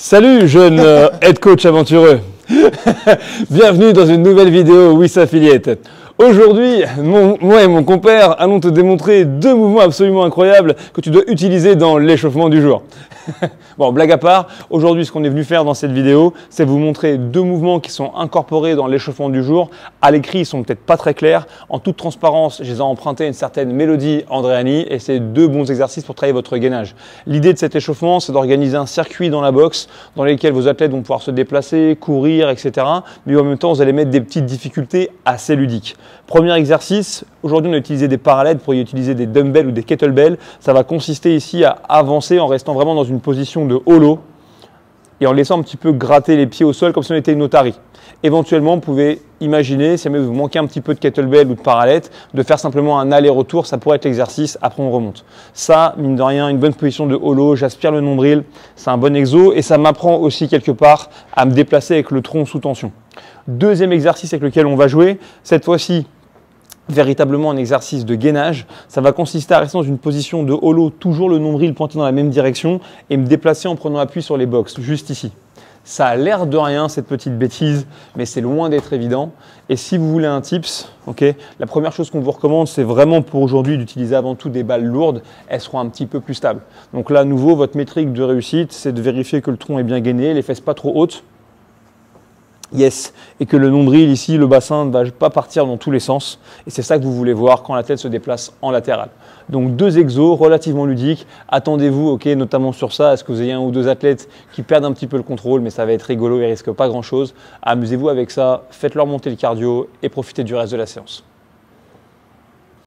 Salut jeune head coach aventureux. Bienvenue dans une nouvelle vidéo With Affiliate. Aujourd'hui, moi et mon compère allons te démontrer deux mouvements absolument incroyables que tu dois utiliser dans l'échauffement du jour. Bon, blague à part, aujourd'hui ce qu'on est venu faire dans cette vidéo, c'est vous montrer deux mouvements qui sont incorporés dans l'échauffement du jour. À l'écrit, ils sont peut-être pas très clairs. En toute transparence, je les ai empruntés à une certaine Mélodie Andréani et c'est deux bons exercices pour travailler votre gainage. L'idée de cet échauffement, c'est d'organiser un circuit dans la boxe dans lequel vos athlètes vont pouvoir se déplacer, courir, etc. Mais en même temps, vous allez mettre des petites difficultés assez ludiques. Premier exercice, aujourd'hui on a utilisé des parallèles pour y utiliser des dumbbells ou des kettlebells. Ça va consister ici à avancer en restant vraiment dans une position de holo et en laissant un petit peu gratter les pieds au sol comme si on était une otarie. Éventuellement, vous pouvez imaginer, si vous manquez un petit peu de kettlebell ou de parallèle, de faire simplement un aller-retour, ça pourrait être l'exercice, après on remonte. Ça, mine de rien, une bonne position de holo, j'aspire le nombril, c'est un bon exo et ça m'apprend aussi quelque part à me déplacer avec le tronc sous tension. Deuxième exercice avec lequel on va jouer, cette fois-ci, véritablement un exercice de gainage. Ça va consister à rester dans une position de holo, toujours le nombril pointé dans la même direction et me déplacer en prenant appui sur les box, juste ici. Ça a l'air de rien cette petite bêtise, mais c'est loin d'être évident. Et si vous voulez un tips, la première chose qu'on vous recommande, c'est vraiment pour aujourd'hui d'utiliser avant tout des balles lourdes. Elles seront un petit peu plus stables. Donc là, à nouveau, votre métrique de réussite, c'est de vérifier que le tronc est bien gainé, les fesses pas trop hautes. Yes, et que le nombril ici, le bassin ne va pas partir dans tous les sens. Et c'est ça que vous voulez voir quand la tête se déplace en latéral. Donc deux exos relativement ludiques. Attendez-vous, notamment sur ça, à ce que vous ayez un ou deux athlètes qui perdent un petit peu le contrôle, mais ça va être rigolo, ils ne risquent pas grand-chose. Amusez-vous avec ça, faites-leur monter le cardio et profitez du reste de la séance.